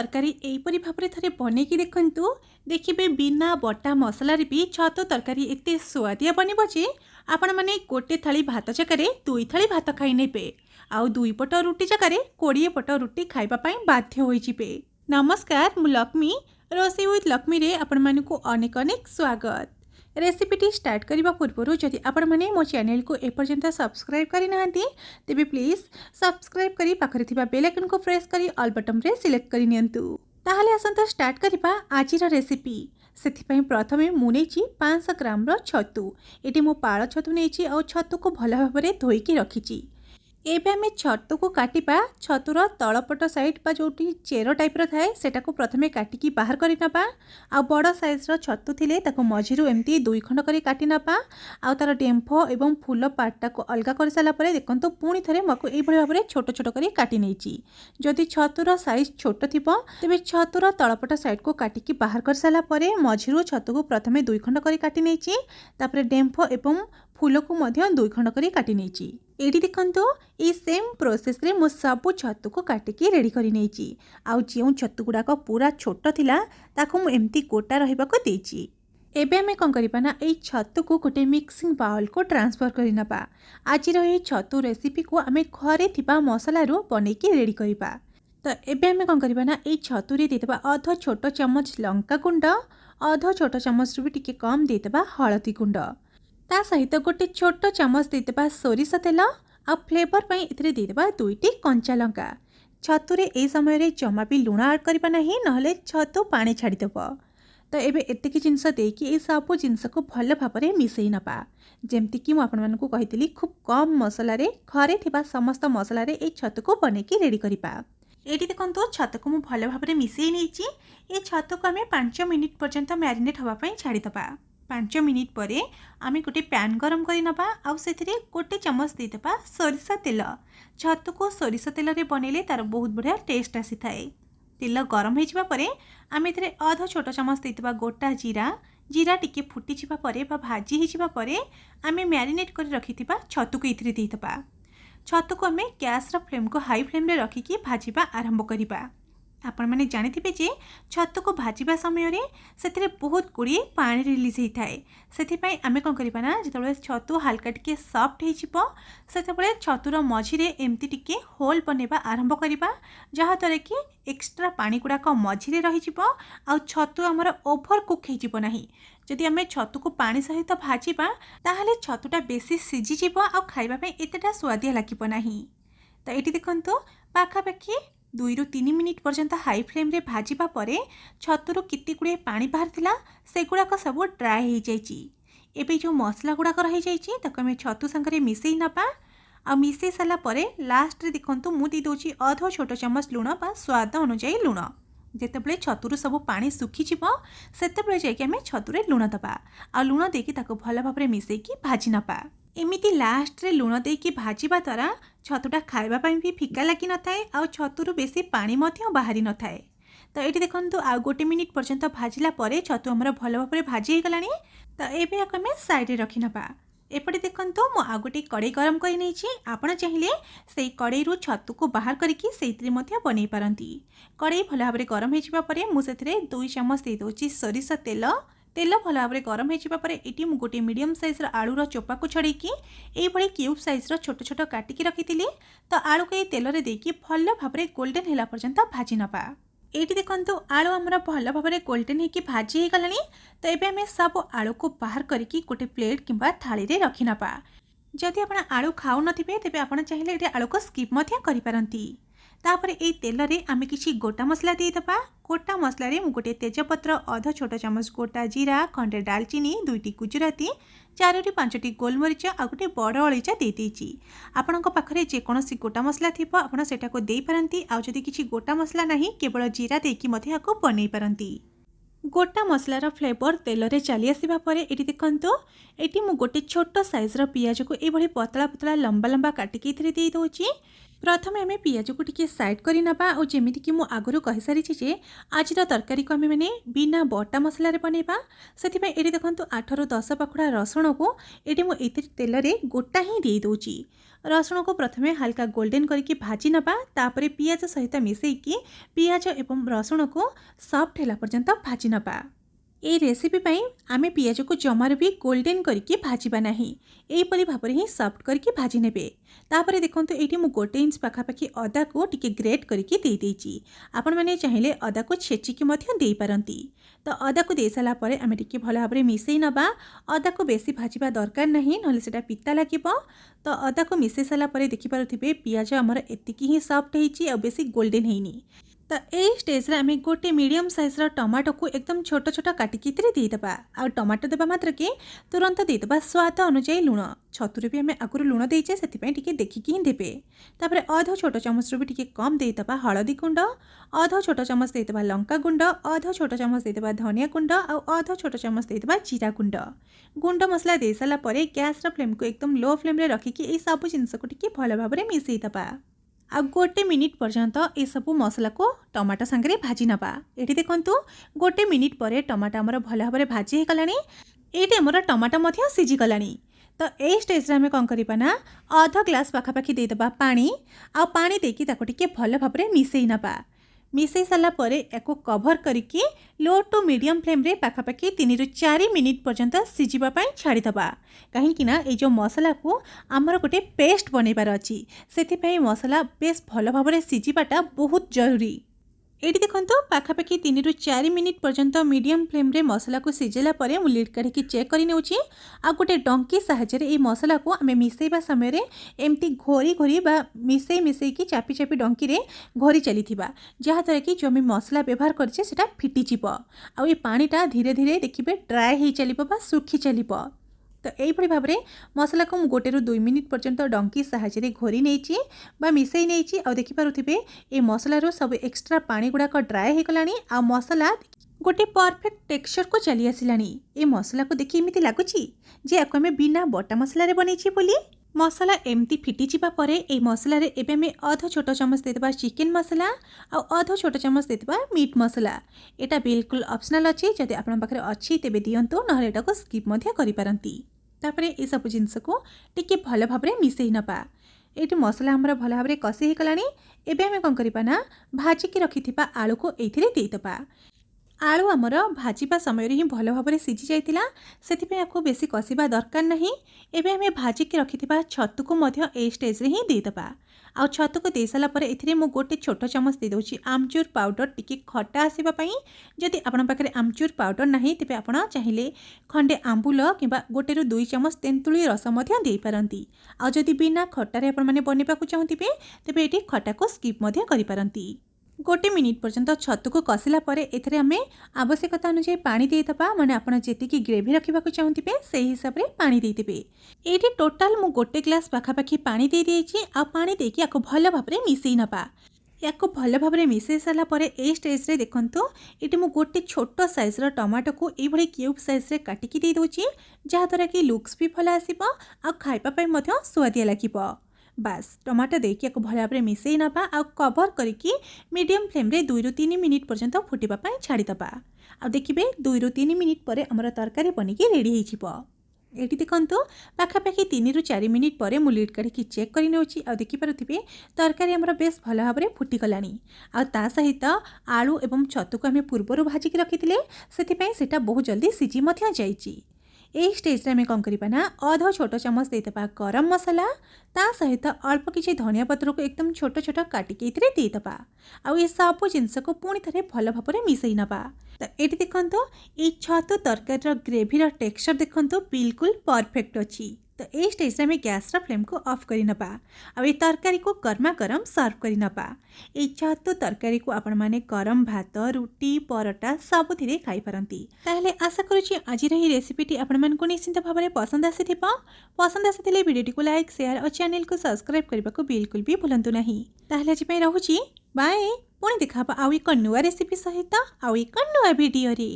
तरकारी एपरी भाव थे बनईकी देखु देखिए बिना बटा मसलार भी छतु तरकारी एत सुआदिया बनब जे आपण मैंने गोटे थाली भात जगार दुई थाली भात खाई नेबे आउ दुई पट रुटी जगार 20 पट रुटी खाइबापी बाध्य होइजिबे। नमस्कार, मु लक्ष्मी रोसई विथ लक्ष्मी रे आपण मानकु अनेक अनेक स्वागत। रेसिपीटी स्टार्ट करने पूर्व जदि आपण मैंने मो चैनल को एपर्यंत सब्सक्राइब करना तेबे प्लीज सब्सक्राइब करी पाखरे थिबा बेल आइकन को प्रेस करी ऑल बटन रे सिलेक्ट करि नियंतु। ताहले आसंता स्टार्ट करिबा आजिर रेसिपी। सेथिपई प्रथमे मु नेछि 500 ग्राम रो छतु। एटी मो पाळ छतु नेछि और छतु को भल भाबरे धोईकी रखिछि। एबे आमे छतु को काटिबा। छतुर तलपट साइड बा जोटी चेरो टाइप रो थाए सेटा को प्रथमे काटिकी बाहर करि नबा। आ बड़ साइज रो छतु थिले ताको मझिरु एमती दुई खंड करी काटि नबा। आ तार डेम्फ एवं फूल पार्टा को अलगा कर साला परे देखंतु पुणी थरे मको एई भली भाबरे छोट छोट करी काटि नेछि। जदि छतुर साइज छोट थिबो तेबे छतुर तलपट साइड को काटिकी बाहर कर साला परे मझिरु छतु को प्रथमे दुई खंड करी काटि नेछि। तापरे डेम्फ एवं फूल को मध्य दुई खंड करी काटि नेछि। एडी देखंतु ए सेम प्रोसेस रे मो सबु छतु को काटिकी रेडी करि नेछि। आउ जेउ छतु गुडा पूरा छोट थिला ताको मु एमती गोटा रहिबा को देछि। एबे हमें कौन करिबा ना ए छतु को गोटे मिक्सिंग बाउल को ट्रांसफर करि नबा। आज रो ए छतु रेसिपी को हमें घरे थिबा मसाला रो बनेकी रेडी करिबा। तो एबे हमें कौन करिबा ना ए छतु रे देतबा आधा छोट चम्मच लंका गुंड, आधा छोट चम्मच रु भी टिके कम देतबा हळदी गुंड, ता सहित गोटे छोट चम्मच देतबा सोरिष तेल आ फ्लेवर पई इथरे देतबा दुईटी कंचा लंका। छतुरे ए समय रे जमा भी लुण ऐड करबा नाही, नहले छतु पानी छाड़ी देबो। तो एबे एतिकी जिंस देकी ए सब जिंस को भल भाबरे मिसई नबा। जेमति कि मु आपन मानकु कहितली खूब कम मसला रे घरे थिबा समस्त मसला रे ए छतु को बनेकी रेडी करिबा। एटी देखंतु छतु को मु भल भाबरे मिसई नेछि। ए छतु को हमें 5 मिनिट पर्यंत मैरिनेट हवा पई छाड़ी दबा। 5 मिनिट परे आमे गोटे पैन गरम करि नबा। आउ सेथिरे गोटे चम्मच दे देबा सोरिष तेल। छतु को सोरिष तेल रे बनेले तार बहुत बढ़िया टेस्ट आसी थाए। तेल गरम हो जिबा परे आमे इथरे आधा छोट चम्मच दे देबा गोटा जीरा। जीरा टिके फुटी जिबा परे बा भाजी हो जिबा परे आमे मैरिनेट कर रखिथिबा छतु को इथरे दे देबा। छतु को आमे गैस रा फ्लेम को हाई फ्लेम रे रखिकी भाजीबा आरंभ करिबा। आपण माने जानिथिबे जे छतु को भाजीबा समय रे सेथिरे बहुत गुड़िए पानी रिलीज होता है। सेथिपाई आमे कोन करिबा ना जेतबेले छतु हल्का टिके सॉफ्ट हो जिवो सेतबेले छतुर मझिरे एमती टिके होल बनेबा आरंभ करिबा, जहा तरे कि एक्स्ट्रा पानी गुड़ाक मझिरे रही जिवो आ छतु हमर ओभर कुक हो जिवो नाही। जदि आमे छतु को पानी सहित भाजीबा ताहाले छतुटा बेसी सिझी जिवो आ खाइबा पे एतेटा स्वादिया लागिबो नाही। तो एटी देखंतु पाखापाखि 2 ରୁ 3 मिनिट पर्यंत हाई फ्लेम रे भाजीबा परे छतुरु किति गुड़े पानी बाहर थिला सेगुड़ाक सब ड्राए हो जाइछि। एबे जो मसला गुड़ाक रही जाइछि ताको हमें छतु संगे मिसई नबा। आ मिसई साला परे लास्ट रे देखंतु मु दे दोछि आधा छोट चम्मच लुण बा स्वाद अनुसार लुण। जेतेबेले छतुरु सब पानी सुखी जिवो सेतेबेले जाइके हमें छतुरे लुण दबा। आ लुण देकी ताको भल भाबरे मिसईकी भाजी नबा। एमिति लास्ट रे लुण देकी भाजीबा द्वारा छतुटा खाइबा पई भी फिका लागी न थाए आ छतुरु बेसी पानी मध्य बाहरी न थाए। तो एटी देखंतु आ गोटे मिनिट पर्यंत भाजिला परे छतु हमर भल भाबरे भाजी हे गलानी। तो एबे आक हमें साइड रे रखि नबा। एपटे देखंतु मो आ गोटे कड़ाई गरम करि नेछि। आपण चाहिले सेई कड़ाई रु छतु को बाहर करिकि सेइतरे मध्य बनै पारंती। कड़ाई भल भाबरे गरम हे जिबा परे मु सेथरे 2 चम्मच दे दोछि सोरिष तेल। तेल भल भाव गरम हो परे एटी मु गोटे मीडियम साइज आलूर चोपा को छड़ेकी ये क्यूब साइज छोट छोट काटिकी रखी। तो आलू को तेल रे देकी भल भाव गोल्डन होला पर्यंत भाजी नबा। एटी देखंतु आलू हमर भल भाव गोल्डन होकी भाजी हो गलानी। तो एबे हमें सब आलू को बाहर करिकी गोटे प्लेट किंबा थाली रे रखि नबा। जदि आपण आलू खाउ नथिबे तेबे आपण चाहिले एटी आलू को स्किप मध्य करि पारंती। तापर ए तेल रे आमे किछि गोटा मसला दे दबा। गोटा मसला रे मु गोटे तेजपत्र, आधा छोट चम्मच गोटा जीरा, खंडे दालचीनी, 2टी गुजराती, 4 ରୁ 5टी गोलमरीच आ गोटे बड़ अळीचा दे देछि। आपणक पाखरे जे कोनोसी गोटा मसला थिबो आपण सेटा को देई पारंती। आ जदि किछि गोटा मसला नाही केवल जीरा देकी मध्ये आको बनै पारंती। गोटा मसलार फ्लेवर तेल रे चली आसीबा परे एटी देखंतु एटी मु गोटे छोट साइज रो पियाज को ए भली पतला पतला लंबा लंबा काटिकी इथरे देई दोछि। प्रथमे आमे पियाज को टिके साइड करि नबा। और जेमिति कि मु आगुरु कहि सारी जे आजिर तरकारी को आमे माने बिना बटा मसला रे बनेबा। सेथिबा एटी देखंतु 8 ରୁ 10 पाखुडा रसुण को एटी मु एति तेल रे गोटा ही देई दोछि। रसुण को प्रथमे हल्का गोल्डन करके भाजी नबा तापरे पियाज सहित मिसेकी पियाज एवं रसुण को सॉफ्ट होला पर्यंत भाजी नबा। ए रेसिपी पाई आमे पियाज को जमार भी गोल्डन करके भाजवा नहीं, एहीपरि भाବରେ ही सॉफ्ट करके भाजी नेबे। तापरे देखंतु एठी मु 1 इंच पाखापाखि अदा को टिके ग्रेट करके दे देइची। आपण माने चाहिले अदा को छेचिकी मध्य देई पारंती। तो अदा को दे साला परे आमे टिके भला भाବରେ मिसेई नबा। अदा को बेसी भाजीबा दरकार नहीं, नहले सेटा पिता लागिबो। तो अदा को मिसेई साला परे देखि पारुथिबे पियाज हमर एतिकी ही सॉफ्ट हेची आ बेसी गोल्डन हेइनी। तो ये स्टेज रे आमे गोटे मीडियम साइज टमाटो को एकदम छोट छोट काटिकी देदेबा। आ टमाटो देबा मात्र के तुरंत देदेबा स्वाद अनुसार लुण। छतुरे भी आमे आगुरु लुण देइचे सेतिपई टिके देखिकी ही देबे। तापरे आधा छोट चमच भी टिके कम देदेबा हळदी गुंड, आधा छोट चमच देदेबा लंका गुंड, आधा छोट चमच देदेबा धनिया गुंड आ आधा छोट चमच देदेबा जीरा गुंड। गुंड मसला दे साला परे गैस रा फ्लेम को एकदम लो फ्लेम रे रखिकी ए सब जिंस को टिके भल भाबरे मिसेई दबा। आ 1 मिनिट पर्यंत ये सब मसला को टमाटो सांगे भाजी नबा। ये देखंतु 1 मिनिट पर टमाटो आमर भल भाव भाजी हो गलानी। ये आमर टमाटो मध्य सीझी गलानी। तो ये स्टेज रे आमे कौन करिबा ना आधा ग्लास पाखापाखि देदेबा पानी। आ पानी देकी ताको टिके भल भाव मिसेई नबा। मिसेई साला परे एको कवर करके लो टू मीडियम फ्लेम रे पाखापाखि 3 ରୁ 4 मिनिट पर्यंत सीझिबा पई छाड़ी दबा। कहीं ना ये जो मसला को आमर गोटे पेस्ट बनैबार अछि, सेति मसला बेस भल भाव सीझिबाटा बहुत जरूरी। ये देखो पाखापाखि 3 ରୁ 4 मिनिट पर्यंत मीडियम फ्लेम रे मसला को सीझेला परे मु लिड काढ़ी चेक करि नेउची। आ गोटे डंकी साहाय्य ये मसला को आमे मिसेइबा समय रे एमती घोरी घोरी बा मिसेई की चापी चापी डंकी रे घोरी चलीथिबा, जहा द्वारा कि जो आमे मसला व्यवहार करछे सेटा फिटी जिवो। आ ये पानीटा धीरे धीरे देखिबे ड्राई हेई चलिबो बा सुखी चलिबो। तो यही भाव में मसला को 1 ରୁ 2 मिनिट पर्यंत डंकी साहाय्य घोरी नहीं बा मिसेई नहीं आ देखिपे ये मसलार सब एक्सट्रा पानी गुड़ाक ड्राए हो गलानी। आ मसला गोटे परफेक्ट टेक्सचर को चली आसिलानी। ये मसला को देखि एमिति लागुची जे आको आमे बिना बटा मसला रे बनैछि बोली। मसला एमती फिटी जिबा परे ए मसला रे एबे में आधा छोट चमच देदेबा चिकेन मसला आ आधा छोट चमच देदेबा मीट मसला। एटा बिल्कुल ऑप्शनल अछि, जदि आपन पाखरे अछि तेबे दियंतु, नहले एटा को स्किप मध्य करि पारंती। तापरे ए सब जिंस को टिके भल भाबरे मिसेई नबा। एटी मसला हमरा भल भाबरे कसी हे गलानी। एबे हमें कोन करिबा ना भाजी के रखिथिबा आलू को एथिरे देइतबा। आलू आमर भाजवा समय ही भल भाव सीझी जाइतिला, सेथिपे याको बेसी कसिबा दरकार नहीं। एबे हमें भाजी के रखिथिबा छतु को मध्य ए स्टेज रे ही देइतबा। आ छतु को दे साला परे एथिरे मु गोटे छोट चमच दे दोची आमचूर पाउडर टिके खटा आसीबा पई। जदि आपन पाखरे आमचूर पाउडर नाही तेबे आपण चाहिले खंडे आंबुल किबा 1 ରୁ 2 चमच तेंतुली रस मध्य देई पारंती। आ जदि बिना खटारे आपण माने बनेबाकू चाहूतिबे तेबे एटी खटा को स्किप मध्य करि पारंती। 1 मिनिट पर्यंत छतु को कसिला परे एथरे आमे आवश्यकता अनुसार पानी देइतबा। माने आपण जेतिकी ग्रेवी रखिबाकू चाहूतिबे सेही हिसाब रे पानी देइतबे। एटी टोटल मु 1 ग्लास पाखापाखि पानी दे देइछि। आ पानी देकी आको भल भाबरे मिसेई नबा। याको भल भाबरे मिसेई साला परे ए स्टेज रे देखंतु एटी मु गोटे छोट साइज रो टमाटो को ए भली क्यूब साइज रे काटिकी दे दोछि, जहा द्वारा कि लुक्स भी भल आसीबो आ खाइबा पई मध्य स्वादिया लागिबो। बास टमाटो देकी आको भल भाबरे मिसेई नबा आ कवर करके मीडियम फ्लेम रे 2 ରୁ 3 मिनिट पर्यंत फुटिबा पई छाड़ी दबा। आ देखिबे 2 ରୁ 3 मिनिट परे हमर तरकारी बनिकी रेडी हेइ जिवो। एटी देखंतु पाखापाखि 3 ରୁ 4 मिनिट परे मु लिड काढ़ी चेक करि नेउची। आ देखि पारुथिबे तरकारी हमर बेस भल भाबरे फुटी गलानी। आ ता सहित आलू एवं छतु को हमें पूर्वरु भाजी के रखिथिले, सेति पई सेटा बहुत जल्दी सीझी मध्य जाईची। ए स्टेज रे हमें कौन करिबा ना आधा छोट चमच देइतबा गरम मसला, ता सहित अल्प किछि धनिया पत्र को एकदम छोट छोट काटिके इतरे देइतबा। आ ये सब जिंस को पुणी थरे भल भाबरे मिसेई नबा। तो एटी देखंतु ए छतु तरकारी रो ग्रेवी रो टेक्सचर देखंतु बिल्कुल परफेक्ट अछि। तो ए स्टेज रे हमें गैस रो फ्लेम को ऑफ करि नबा। आ ए तरकारी को गरमा गरम सर्व करि नबा। ए छतु तरकारी को आपण माने गरम भात, रुटी, परोटा सबुथिरे खाई पारंती। ताहले आशा करूची आज रे रेसिपीटी आपण मानकु निश्चित भाबरे पसंद आसीथिबा। पसंद आसीथिले वीडियोटी को लाइक, शेयर और चैनल को सब्सक्राइब करबा को बिल्कुल भी भूलंतु नहीं। ताहले आज पई रहूची बाय। पुणी देखाबा आउ एक नुआ रेसिपी सहित आउ एक नुआ वीडियो रे।